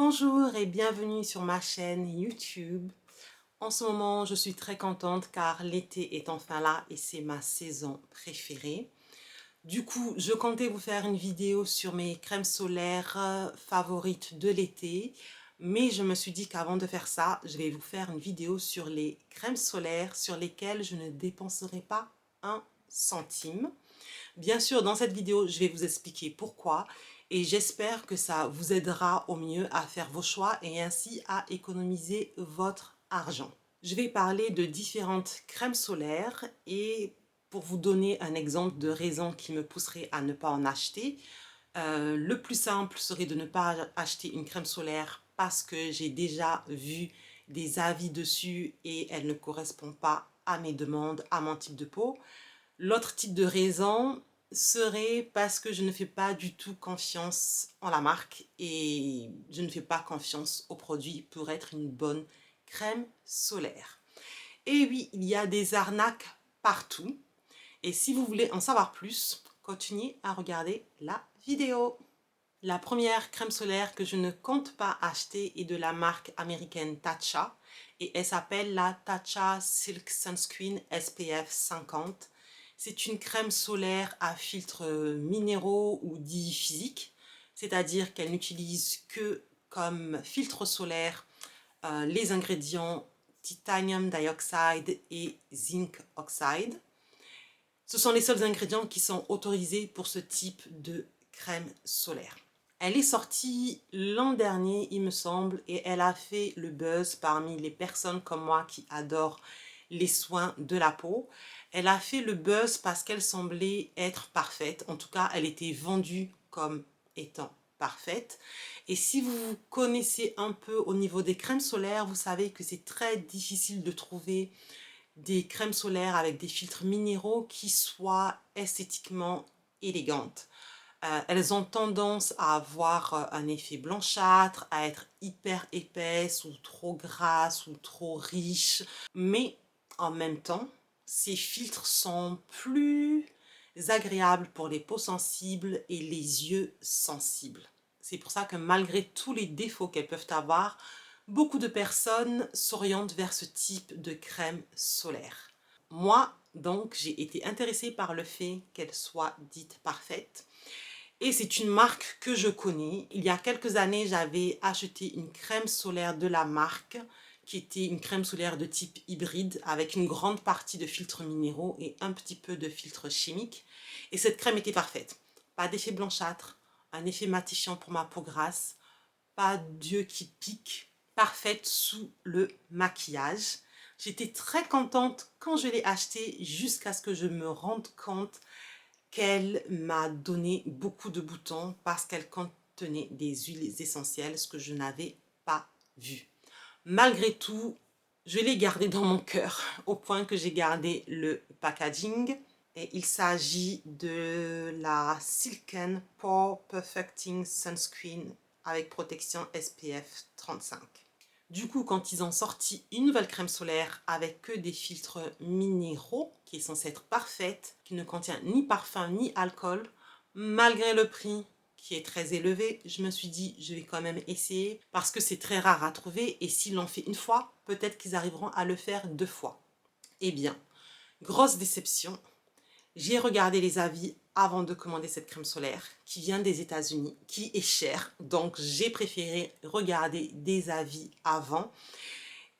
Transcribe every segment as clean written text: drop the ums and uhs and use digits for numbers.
Bonjour et bienvenue sur ma chaîne YouTube. En ce moment, je suis très contente car l'été est enfin là et c'est ma saison préférée. Du coup, je comptais vous faire une vidéo sur mes crèmes solaires favorites de l'été. Mais je me suis dit qu'avant de faire ça, je vais vous faire une vidéo sur les crèmes solaires sur lesquelles je ne dépenserai pas un centime. Bien sûr, dans cette vidéo, je vais vous expliquer pourquoi et j'espère que ça vous aidera au mieux à faire vos choix et ainsi à économiser votre argent. Je vais parler de différentes crèmes solaires et pour vous donner un exemple de raison qui me pousserait à ne pas en acheter, le plus simple serait de ne pas acheter une crème solaire parce que j'ai déjà vu des avis dessus et elle ne correspond pas à mes demandes, à mon type de peau. L'autre type de raison serait parce que je ne fais pas du tout confiance en la marque et je ne fais pas confiance au produit pour être une bonne crème solaire. Et oui, il y a des arnaques partout. Et si vous voulez en savoir plus, continuez à regarder la vidéo. La première crème solaire que je ne compte pas acheter est de la marque américaine Tatcha et elle s'appelle la Tatcha Silk Sunscreen SPF 50. C'est une crème solaire à filtres minéraux ou dits physiques, c'est-à-dire qu'elle n'utilise que comme filtre solaire les ingrédients titanium dioxide et zinc oxide. Ce sont les seuls ingrédients qui sont autorisés pour ce type de crème solaire. Elle est sortie l'an dernier, il me semble, et elle a fait le buzz parmi les personnes comme moi qui adorent les soins de la peau. Elle a fait le buzz parce qu'elle semblait être parfaite. En tout cas, elle était vendue comme étant parfaite. Et si vous connaissez un peu au niveau des crèmes solaires, vous savez que c'est très difficile de trouver des crèmes solaires avec des filtres minéraux qui soient esthétiquement élégantes. Elles ont tendance à avoir un effet blanchâtre, à être hyper épaisses ou trop grasses ou trop riches. Mais en même temps, ces filtres sont plus agréables pour les peaux sensibles et les yeux sensibles. C'est pour ça que malgré tous les défauts qu'elles peuvent avoir, beaucoup de personnes s'orientent vers ce type de crème solaire. Moi, donc, j'ai été intéressée par le fait qu'elle soit dite parfaite. Et c'est une marque que je connais. Il y a quelques années, j'avais acheté une crème solaire de la marque qui était une crème solaire de type hybride avec une grande partie de filtres minéraux et un petit peu de filtres chimiques. Et cette crème était parfaite. Pas d'effet blanchâtre, un effet matifiant pour ma peau grasse, pas d'yeux qui piquent, parfaite sous le maquillage. J'étais très contente quand je l'ai achetée jusqu'à ce que je me rende compte qu'elle m'a donné beaucoup de boutons parce qu'elle contenait des huiles essentielles, ce que je n'avais pas vu. Malgré tout, je l'ai gardée dans mon cœur au point que j'ai gardé le packaging. Et il s'agit de la Silken Pore Perfecting Sunscreen avec protection SPF 35. Du coup, quand ils ont sorti une nouvelle crème solaire avec que des filtres minéraux, qui est censée être parfaite, qui ne contient ni parfum ni alcool, malgré le prix qui est très élevé, je me suis dit, je vais quand même essayer parce que c'est très rare à trouver et s'ils l'ont fait une fois, peut-être qu'ils arriveront à le faire 2 fois. Eh bien, grosse déception. J'ai regardé les avis avant de commander cette crème solaire qui vient des États-Unis, qui est chère. Donc, j'ai préféré regarder des avis avant.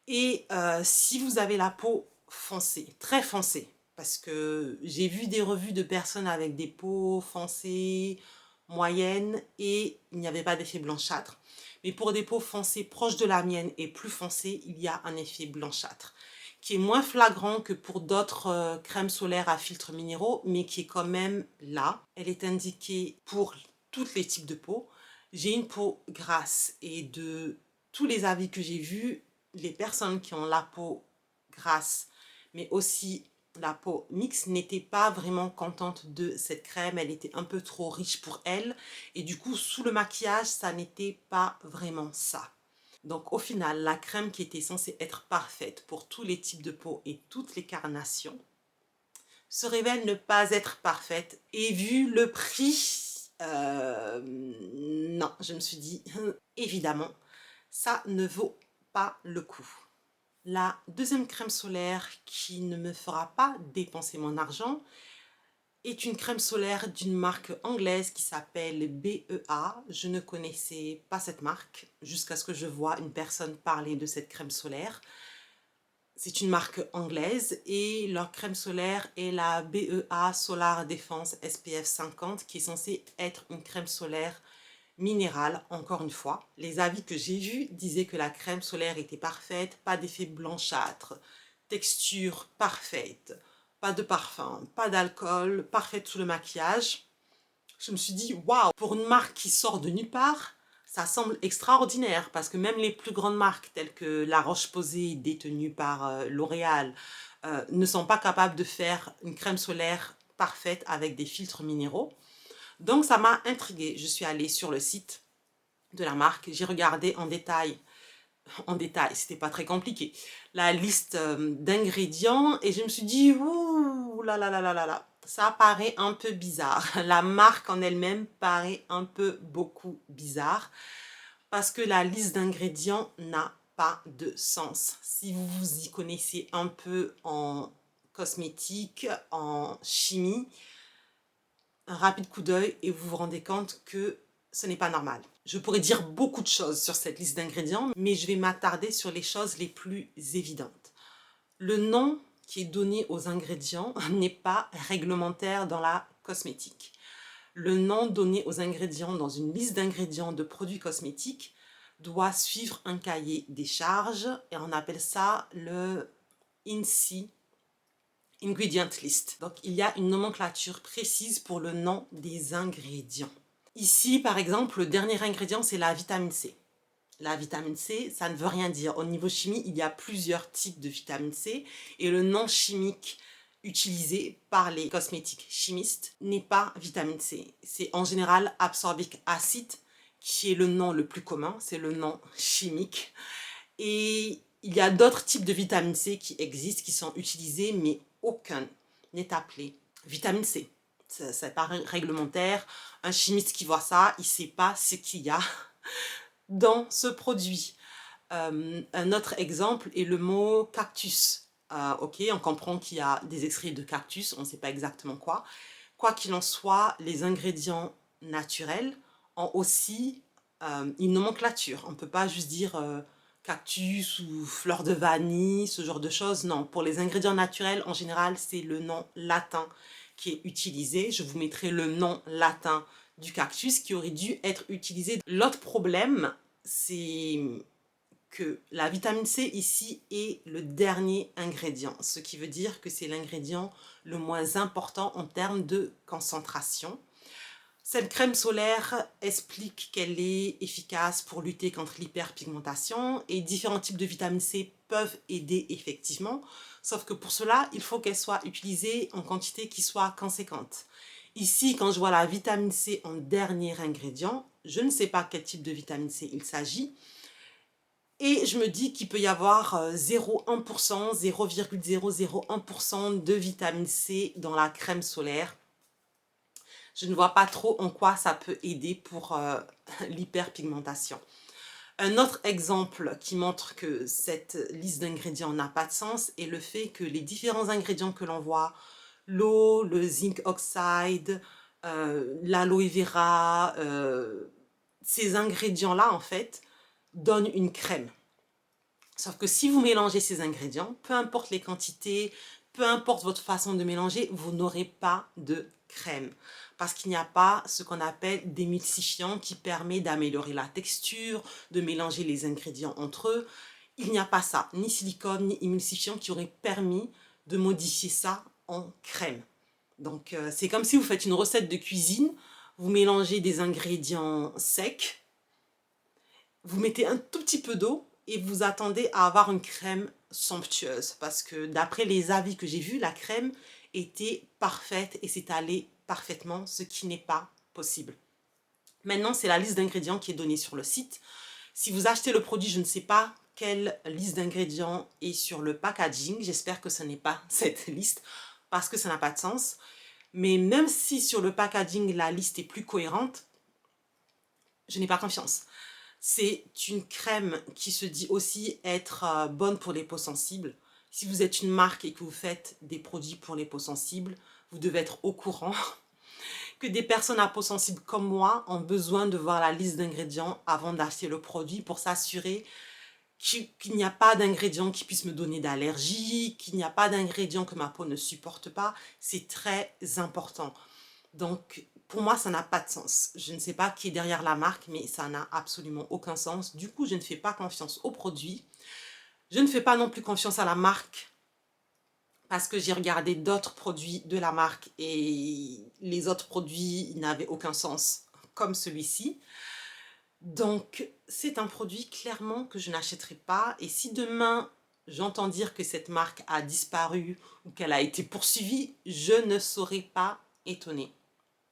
Et si vous avez la peau foncée, très foncée, parce que j'ai vu des revues de personnes avec des peaux foncées, moyennes, et il n'y avait pas d'effet blanchâtre. Mais pour des peaux foncées proches de la mienne et plus foncées, il y a un effet blanchâtre qui est moins flagrant que pour d'autres crèmes solaires à filtres minéraux, mais qui est quand même là. Elle est indiquée pour tous les types de peau. J'ai une peau grasse et de tous les avis que j'ai vus, les personnes qui ont la peau grasse, mais aussi la peau mixte, n'étaient pas vraiment contentes de cette crème. Elle était un peu trop riche pour elles. Et du coup, sous le maquillage, ça n'était pas vraiment ça. Donc au final, la crème qui était censée être parfaite pour tous les types de peau et toutes les carnations se révèle ne pas être parfaite. Et vu le prix, non, je me suis dit, évidemment, ça ne vaut pas le coup. La deuxième crème solaire qui ne me fera pas dépenser mon argent est une crème solaire d'une marque anglaise qui s'appelle BEA. Je ne connaissais pas cette marque jusqu'à ce que je vois une personne parler de cette crème solaire. C'est une marque anglaise et leur crème solaire est la BEA Solar Defense SPF 50 qui est censée être une crème solaire minérale, encore une fois. Les avis que j'ai vus disaient que la crème solaire était parfaite, pas d'effet blanchâtre, texture parfaite, pas de parfum, pas d'alcool, parfaite sous le maquillage. Je me suis dit, waouh, pour une marque qui sort de nulle part, ça semble extraordinaire parce que même les plus grandes marques telles que La Roche-Posay, détenue par L'Oréal, ne sont pas capables de faire une crème solaire parfaite avec des filtres minéraux. Donc ça m'a intriguée. Je suis allée sur le site de la marque, j'ai regardé en détail, c'était pas très compliqué, la liste d'ingrédients et je me suis dit, ouh là là là là là là, ça paraît un peu bizarre. La marque en elle-même paraît un peu beaucoup bizarre parce que la liste d'ingrédients n'a pas de sens. Si vous vous y connaissez un peu en cosmétique, en chimie, un rapide coup d'œil et vous vous rendez compte que ce n'est pas normal. Je pourrais dire beaucoup de choses sur cette liste d'ingrédients, mais je vais m'attarder sur les choses les plus évidentes. Le nom qui est donné aux ingrédients n'est pas réglementaire dans la cosmétique. Le nom donné aux ingrédients dans une liste d'ingrédients de produits cosmétiques doit suivre un cahier des charges et on appelle ça le INSI Ingredient List. Donc, il y a une nomenclature précise pour le nom des ingrédients. Ici, par exemple, le dernier ingrédient, c'est la vitamine C. La vitamine C, ça ne veut rien dire. Au niveau chimie, il y a plusieurs types de vitamine C et le nom chimique utilisé par les cosmétiques chimistes n'est pas vitamine C. C'est en général ascorbic acid qui est le nom le plus commun, c'est le nom chimique. Et il y a d'autres types de vitamine C qui existent, qui sont utilisés, mais aucun n'est appelé vitamine C. C'est pas réglementaire. Un chimiste qui voit ça, il ne sait pas ce qu'il y a dans ce produit. Un autre exemple est le mot cactus. Ok, on comprend qu'il y a des extraits de cactus, on ne sait pas exactement quoi. Quoi qu'il en soit, les ingrédients naturels ont aussi une nomenclature. On ne peut pas juste dire cactus ou fleur de vanille, ce genre de choses. Non, pour les ingrédients naturels, en général, c'est le nom latin qui est utilisé. Je vous mettrai le nom latin du cactus qui aurait dû être utilisé. L'autre problème, c'est que la vitamine C ici est le dernier ingrédient, ce qui veut dire que c'est l'ingrédient le moins important en termes de concentration. Cette crème solaire explique qu'elle est efficace pour lutter contre l'hyperpigmentation et différents types de vitamine C peuvent aider effectivement, sauf que pour cela, il faut qu'elle soit utilisée en quantité qui soit conséquente. Ici, quand je vois la vitamine C en dernier ingrédient, je ne sais pas quel type de vitamine C il s'agit, et je me dis qu'il peut y avoir 0,1%, 0,001% de vitamine C dans la crème solaire. Je ne vois pas trop en quoi ça peut aider pour l'hyperpigmentation. Un autre exemple qui montre que cette liste d'ingrédients n'a pas de sens est le fait que les différents ingrédients que l'on voit, l'eau, le zinc oxide, l'aloe vera, ces ingrédients-là en fait donnent une crème. Sauf que si vous mélangez ces ingrédients, peu importe les quantités, peu importe votre façon de mélanger, vous n'aurez pas de crème. Parce qu'il n'y a pas ce qu'on appelle d'émulsifiant qui permet d'améliorer la texture, de mélanger les ingrédients entre eux. Il n'y a pas ça, ni silicone, ni émulsifiant qui aurait permis de modifier ça en crème. Donc c'est comme si vous faites une recette de cuisine, vous mélangez des ingrédients secs, vous mettez un tout petit peu d'eau et vous attendez à avoir une crème somptueuse. Parce que d'après les avis que j'ai vus, la crème était parfaite et s'étalait parfaitement, ce qui n'est pas possible. Maintenant, c'est la liste d'ingrédients qui est donnée sur le site. Si vous achetez le produit, je ne sais pas quelle liste d'ingrédients est sur le packaging. J'espère que ce n'est pas cette liste parce que ça n'a pas de sens. Mais même si sur le packaging, la liste est plus cohérente, je n'ai pas confiance. C'est une crème qui se dit aussi être bonne pour les peaux sensibles. Si vous êtes une marque et que vous faites des produits pour les peaux sensibles, vous devez être au courant que des personnes à peau sensible comme moi ont besoin de voir la liste d'ingrédients avant d'acheter le produit pour s'assurer qu'il n'y a pas d'ingrédients qui puissent me donner d'allergie, qu'il n'y a pas d'ingrédients que ma peau ne supporte pas. C'est très important. Donc, pour moi, ça n'a pas de sens. Je ne sais pas qui est derrière la marque, mais ça n'a absolument aucun sens. Du coup, je ne fais pas confiance au produit. Je ne fais pas non plus confiance à la marque parce que j'ai regardé d'autres produits de la marque et les autres produits n'avaient aucun sens, comme celui-ci. Donc, c'est un produit clairement que je n'achèterai pas. Et si demain, j'entends dire que cette marque a disparu ou qu'elle a été poursuivie, je ne serai pas étonnée.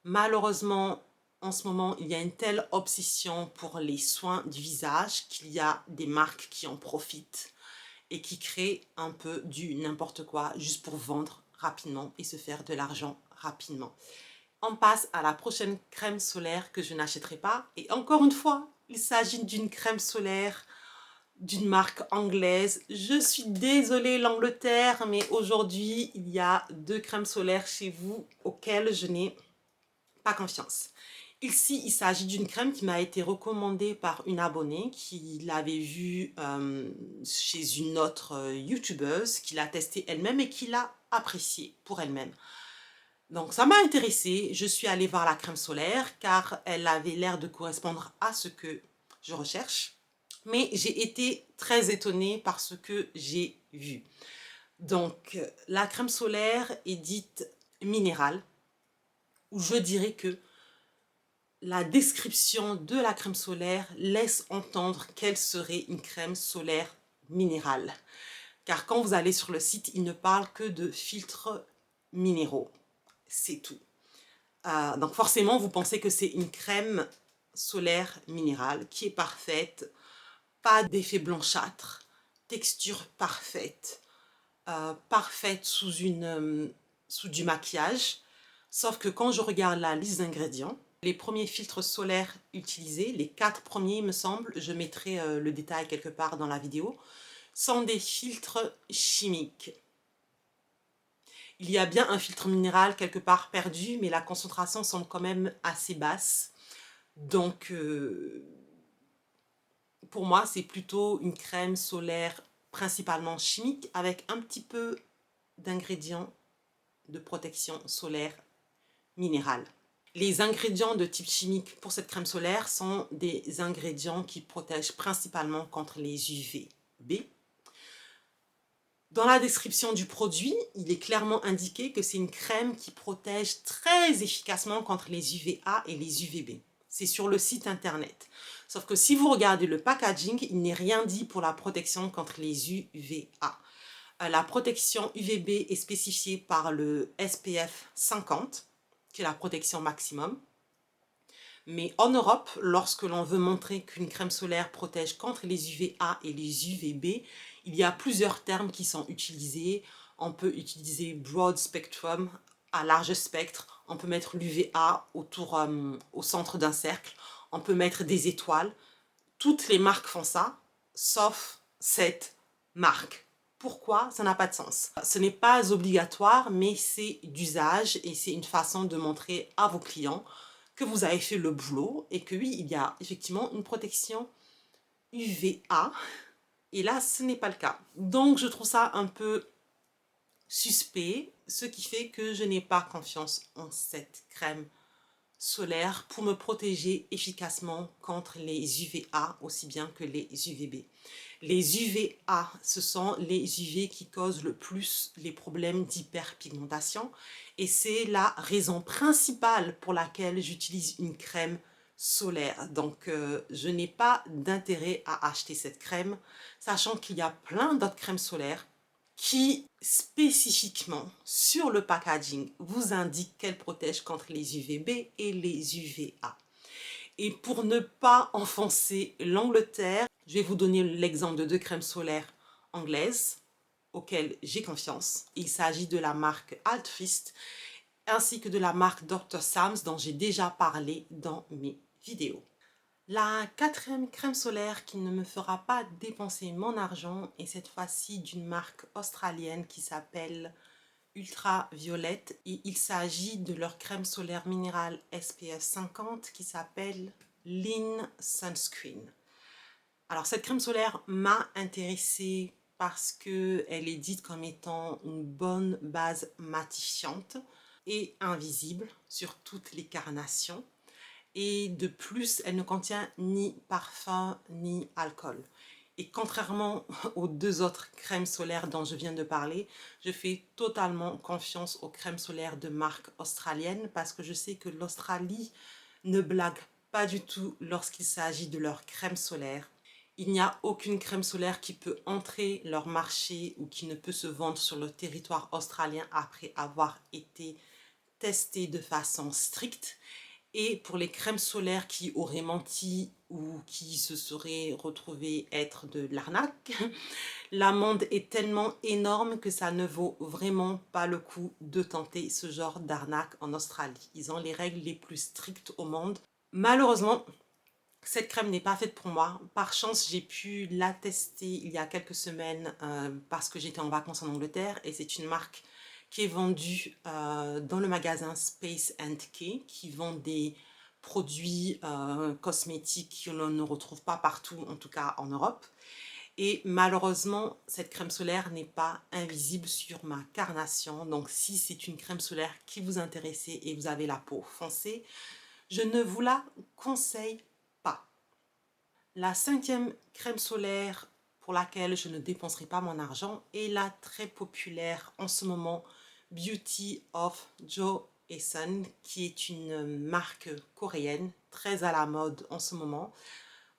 Malheureusement, en ce moment, il y a une telle obsession pour les soins du visage qu'il y a des marques qui en profitent et qui créent un peu du n'importe quoi juste pour vendre rapidement et se faire de l'argent rapidement. On passe à la prochaine crème solaire que je n'achèterai pas. Et encore une fois, il s'agit d'une crème solaire d'une marque anglaise. Je suis désolée l'Angleterre, mais aujourd'hui, il y a 2 crèmes solaires chez vous auxquelles je n'ai pas confiance. Ici, il s'agit d'une crème qui m'a été recommandée par une abonnée qui l'avait vue chez une autre youtubeuse, qui l'a testée elle-même et qui l'a appréciée pour elle-même. Donc ça m'a intéressée, je suis allée voir la crème solaire car elle avait l'air de correspondre à ce que je recherche. Mais j'ai été très étonnée par ce que j'ai vu. Donc la crème solaire est dite minérale, ou je dirais que la description de la crème solaire laisse entendre qu'elle serait une crème solaire minérale. Car quand vous allez sur le site, il ne parle que de filtres minéraux. C'est tout. Donc forcément, vous pensez que c'est une crème solaire minérale qui est parfaite, pas d'effet blanchâtre, texture parfaite, parfaite sous du maquillage. Sauf que quand je regarde la liste d'ingrédients, les premiers filtres solaires utilisés, les 4 premiers me semble, je mettrai le détail quelque part dans la vidéo, sont des filtres chimiques. Il y a bien un filtre minéral quelque part perdu, mais la concentration semble quand même assez basse. Donc, pour moi, c'est plutôt une crème solaire principalement chimique avec un petit peu d'ingrédients de protection solaire minérale. Les ingrédients de type chimique pour cette crème solaire sont des ingrédients qui protègent principalement contre les UVB. Dans la description du produit, il est clairement indiqué que c'est une crème qui protège très efficacement contre les UVA et les UVB. C'est sur le site internet. Sauf que si vous regardez le packaging, il n'est rien dit pour la protection contre les UVA. La protection UVB est spécifiée par le SPF 50, qui est la protection maximum. Mais en Europe, lorsque l'on veut montrer qu'une crème solaire protège contre les UVA et les UVB, il y a plusieurs termes qui sont utilisés. On peut utiliser broad spectrum, à large spectre. On peut mettre l'UVA au centre d'un cercle. On peut mettre des étoiles. Toutes les marques font ça, sauf cette marque. Pourquoi? Ça n'a pas de sens. Ce n'est pas obligatoire, mais c'est d'usage et c'est une façon de montrer à vos clients que vous avez fait le boulot et que oui, il y a effectivement une protection UVA. Et là, ce n'est pas le cas. Donc, je trouve ça un peu suspect, ce qui fait que je n'ai pas confiance en cette crème solaire pour me protéger efficacement contre les UVA aussi bien que les UVB. Les UVA, ce sont les UV qui causent le plus les problèmes d'hyperpigmentation et c'est la raison principale pour laquelle j'utilise une crème solaire. Donc, je n'ai pas d'intérêt à acheter cette crème, sachant qu'il y a plein d'autres crèmes solaires qui spécifiquement sur le packaging vous indique qu'elle protège contre les UVB et les UVA. Et pour ne pas enfoncer l'Angleterre, je vais vous donner l'exemple de 2 crèmes solaires anglaises auxquelles j'ai confiance. Il s'agit de la marque Altfist ainsi que de la marque Dr. Sam's dont j'ai déjà parlé dans mes vidéos. La quatrième crème solaire qui ne me fera pas dépenser mon argent est cette fois-ci d'une marque australienne qui s'appelle Ultraviolette et il s'agit de leur crème solaire minérale SPF 50 qui s'appelle Lean Sunscreen. Alors cette crème solaire m'a intéressée parce qu'elle est dite comme étant une bonne base matifiante et invisible sur toutes les carnations. Et de plus, elle ne contient ni parfum ni alcool. Et contrairement aux deux autres crèmes solaires dont je viens de parler, je fais totalement confiance aux crèmes solaires de marque australienne parce que je sais que l'Australie ne blague pas du tout lorsqu'il s'agit de leur crème solaire. Il n'y a aucune crème solaire qui peut entrer leur marché ou qui ne peut se vendre sur le territoire australien après avoir été testée de façon stricte. Et pour les crèmes solaires qui auraient menti ou qui se seraient retrouvées être de l'arnaque, l'amende est tellement énorme que ça ne vaut vraiment pas le coup de tenter ce genre d'arnaque en Australie. Ils ont les règles les plus strictes au monde. Malheureusement, cette crème n'est pas faite pour moi. Par chance, j'ai pu la tester il y a quelques semaines parce que j'étais en vacances en Angleterre et c'est une marque qui est vendue dans le magasin Space Key qui vend des produits cosmétiques que l'on ne retrouve pas partout, en tout cas en Europe. Et malheureusement, cette crème solaire n'est pas invisible sur ma carnation. Donc si c'est une crème solaire qui vous intéresse et vous avez la peau foncée, je ne vous la conseille pas. La cinquième crème solaire pour laquelle je ne dépenserai pas mon argent est la très populaire en ce moment Beauty of Joseon, qui est une marque coréenne très à la mode en ce moment.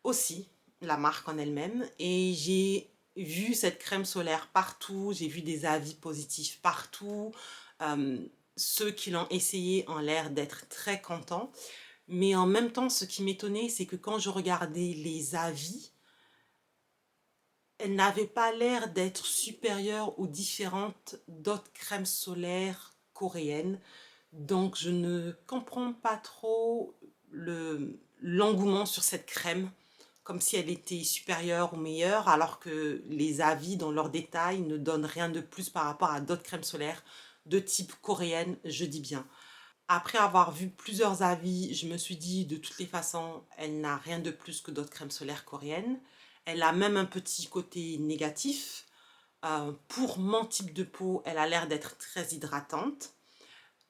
Aussi, la marque en elle-même. Et j'ai vu cette crème solaire partout, j'ai vu des avis positifs partout. Euh, Ceux qui l'ont essayé ont l'air d'être très contents. Mais en même temps, ce qui m'étonnait, c'est que quand je regardais les avis, elles n'avaient pas l'air d'être supérieures ou différentes d'autres crèmes solaires coréennes. Donc, je ne comprends pas trop l'engouement sur cette crème, comme si elle était supérieure ou meilleure, alors que les avis dans leurs détails ne donnent rien de plus par rapport à d'autres crèmes solaires de type coréenne, je dis bien. Après avoir vu plusieurs avis, je me suis dit de toutes les façons, elle n'a rien de plus que d'autres crèmes solaires coréennes. Elle a même un petit côté négatif. Pour mon type de peau, elle a l'air d'être très hydratante,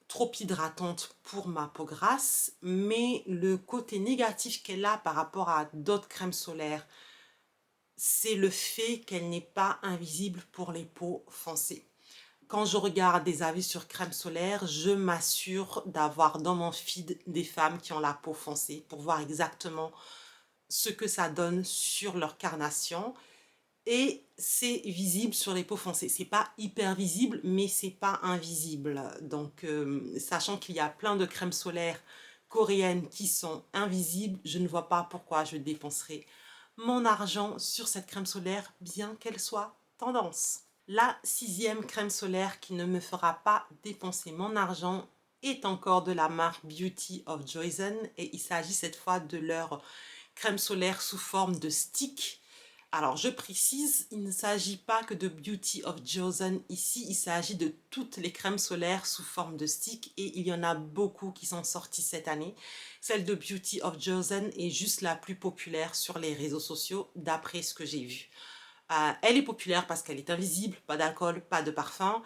trop hydratante pour ma peau grasse, mais le côté négatif qu'elle a par rapport à d'autres crèmes solaires, c'est le fait qu'elle n'est pas invisible pour les peaux foncées. Quand je regarde des avis sur crème solaire, je m'assure d'avoir dans mon feed des femmes qui ont la peau foncée pour voir exactement ce que ça donne sur leur carnation. Et c'est visible sur les peaux foncées. C'est pas hyper visible, mais c'est pas invisible. Donc, sachant qu'il y a plein de crèmes solaires coréennes qui sont invisibles, je ne vois pas pourquoi je dépenserais mon argent sur cette crème solaire, bien qu'elle soit tendance. La sixième crème solaire qui ne me fera pas dépenser mon argent est encore de la marque Beauty of Joseon et il s'agit cette fois de leur crème solaire sous forme de stick. Alors je précise, il ne s'agit pas que de Beauty of Joseon ici, il s'agit de toutes les crèmes solaires sous forme de stick et il y en a beaucoup qui sont sorties cette année. Celle de Beauty of Joseon est juste la plus populaire sur les réseaux sociaux d'après ce que j'ai vu. Elle est populaire parce qu'elle est invisible, pas d'alcool, pas de parfum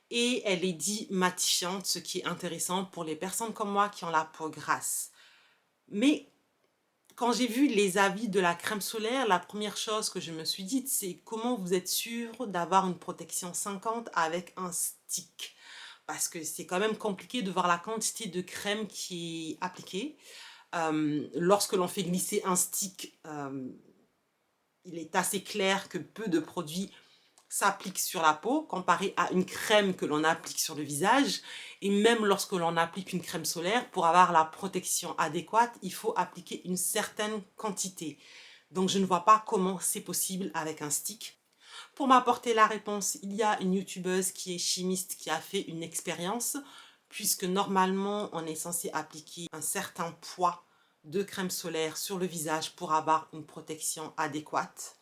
et elle est dit matifiante, ce qui est intéressant pour les personnes comme moi qui ont la peau grasse. Mais quand j'ai vu les avis de la crème solaire, la première chose que je me suis dit, c'est comment vous êtes sûr d'avoir une protection 50 avec un stick? Parce que c'est quand même compliqué de voir la quantité de crème qui est appliquée. Lorsque l'on fait glisser un stick, il est assez clair que peu de produits s'applique sur la peau comparé à une crème que l'on applique sur le visage. Et même lorsque l'on applique une crème solaire, pour avoir la protection adéquate, il faut appliquer une certaine quantité. Donc je ne vois pas comment c'est possible avec un stick. Pour m'apporter la réponse, il y a une youtubeuse qui est chimiste qui a fait une expérience, puisque normalement on est censé appliquer un certain poids de crème solaire sur le visage pour avoir une protection adéquate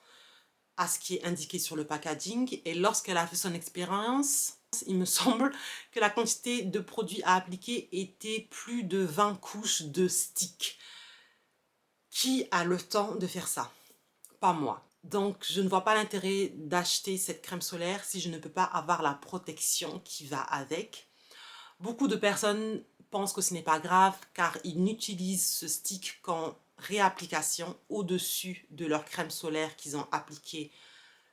à ce qui est indiqué sur le packaging. Et lorsqu'elle a fait son expérience, il me semble que la quantité de produits à appliquer était plus de 20 couches de stick. Qui a le temps de faire ça? Pas moi. Donc, je ne vois pas l'intérêt d'acheter cette crème solaire si je ne peux pas avoir la protection qui va avec. Beaucoup de personnes pensent que ce n'est pas grave car ils n'utilisent ce stick qu'en réapplication au-dessus de leur crème solaire qu'ils ont appliquée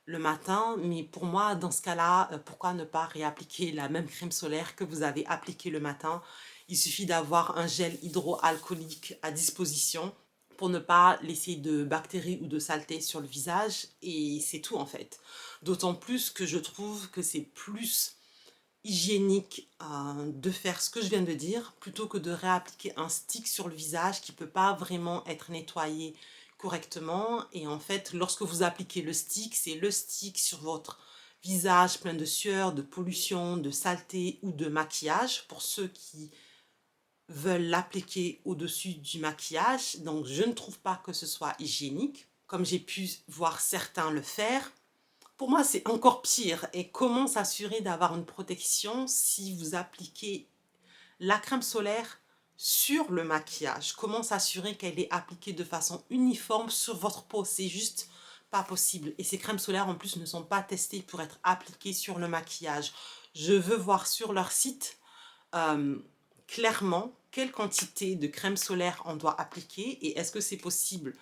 le matin. Mais pour moi, dans ce cas-là, pourquoi ne pas réappliquer la même crème solaire que vous avez appliquée le matin? Il suffit d'avoir un gel hydroalcoolique à disposition pour ne pas laisser de bactéries ou de saleté sur le visage, et c'est tout en fait. D'autant plus que je trouve que c'est plus hygiénique de faire ce que je viens de dire plutôt que de réappliquer un stick sur le visage qui ne peut pas vraiment être nettoyé correctement. Et en fait, lorsque vous appliquez le stick, c'est le stick sur votre visage plein de sueur, de pollution, de saleté ou de maquillage pour ceux qui veulent l'appliquer au-dessus du maquillage. Donc je ne trouve pas que ce soit hygiénique, comme j'ai pu voir certains le faire. Pour moi, c'est encore pire. Et comment s'assurer d'avoir une protection si vous appliquez la crème solaire sur le maquillage? Comment s'assurer qu'elle est appliquée de façon uniforme sur votre peau? C'est juste pas possible. Et ces crèmes solaires, en plus, ne sont pas testées pour être appliquées sur le maquillage. Je veux voir sur leur site clairement quelle quantité de crème solaire on doit appliquer et est-ce que c'est possible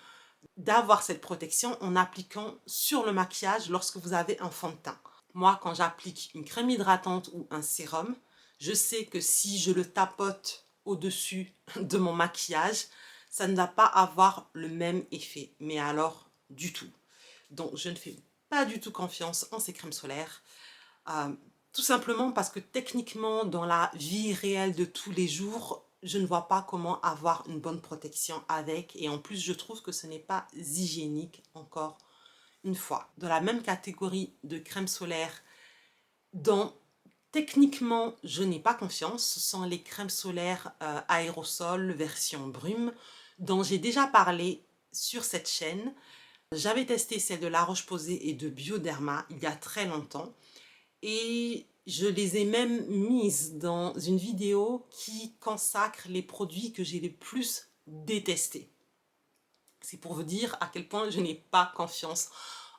d'avoir cette protection en appliquant sur le maquillage lorsque vous avez un fond de teint. Moi, quand j'applique une crème hydratante ou un sérum, je sais que si je le tapote au-dessus de mon maquillage, ça ne va pas avoir le même effet. Mais alors, du tout. Donc, je ne fais pas du tout confiance en ces crèmes solaires. Tout simplement parce que techniquement, dans la vie réelle de tous les jours, je ne vois pas comment avoir une bonne protection avec. Et en plus, je trouve que ce n'est pas hygiénique, encore une fois. Dans la même catégorie de crème solaire dont techniquement je n'ai pas confiance, ce sont les crèmes solaires aérosols version brume dont j'ai déjà parlé sur cette chaîne. J'avais testé celle de La Roche-Posay et de Bioderma il y a très longtemps. Et je les ai même mises dans une vidéo qui consacre les produits que j'ai les plus détestés. C'est pour vous dire à quel point je n'ai pas confiance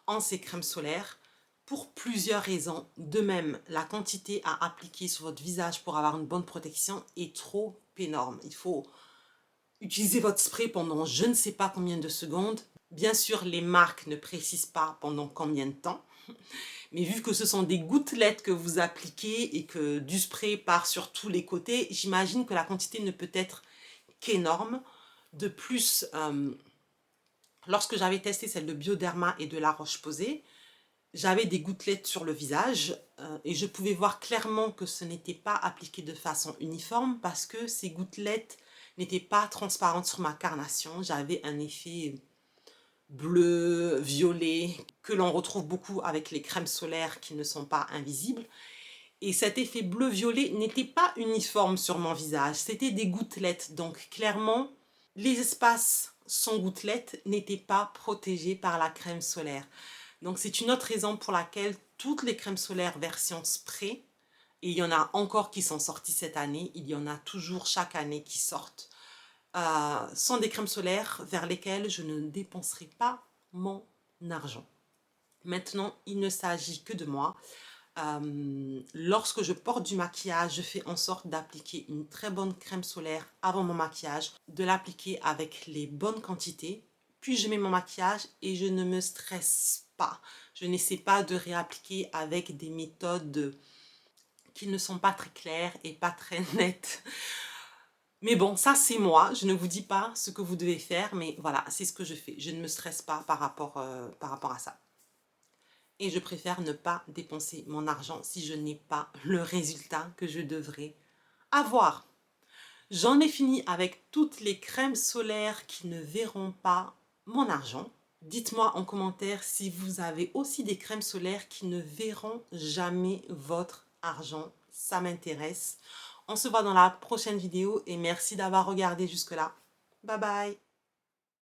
en ces crèmes solaires pour plusieurs raisons. De même, la quantité à appliquer sur votre visage pour avoir une bonne protection est trop énorme. Il faut utiliser votre spray pendant je ne sais pas combien de secondes. Bien sûr, les marques ne précisent pas pendant combien de temps. Mais vu que ce sont des gouttelettes que vous appliquez et que du spray part sur tous les côtés, j'imagine que la quantité ne peut être qu'énorme. De plus, lorsque j'avais testé celle de Bioderma et de La Roche-Posay, j'avais des gouttelettes sur le visage et je pouvais voir clairement que ce n'était pas appliqué de façon uniforme parce que ces gouttelettes n'étaient pas transparentes sur ma carnation. J'avais un effet bleu, violet, que l'on retrouve beaucoup avec les crèmes solaires qui ne sont pas invisibles. Et cet effet bleu-violet n'était pas uniforme sur mon visage, c'était des gouttelettes. Donc clairement, les espaces sans gouttelettes n'étaient pas protégés par la crème solaire. Donc c'est une autre raison pour laquelle toutes les crèmes solaires version spray, et il y en a encore qui sont sorties cette année, il y en a toujours chaque année qui sortent, sont des crèmes solaires vers lesquelles je ne dépenserai pas mon argent. Maintenant, il ne s'agit que de moi. Lorsque je porte du maquillage, je fais en sorte d'appliquer une très bonne crème solaire avant mon maquillage, de l'appliquer avec les bonnes quantités, puis je mets mon maquillage et je ne me stresse pas. Je n'essaie pas de réappliquer avec des méthodes qui ne sont pas très claires et pas très nettes. Mais bon, ça c'est moi, je ne vous dis pas ce que vous devez faire, mais voilà, c'est ce que je fais. Je ne me stresse pas par rapport à ça. Et je préfère ne pas dépenser mon argent si je n'ai pas le résultat que je devrais avoir. J'en ai fini avec toutes les crèmes solaires qui ne verront pas mon argent. Dites-moi en commentaire si vous avez aussi des crèmes solaires qui ne verront jamais votre argent. Ça m'intéresse. On se voit dans la prochaine vidéo et merci d'avoir regardé jusque-là. Bye bye.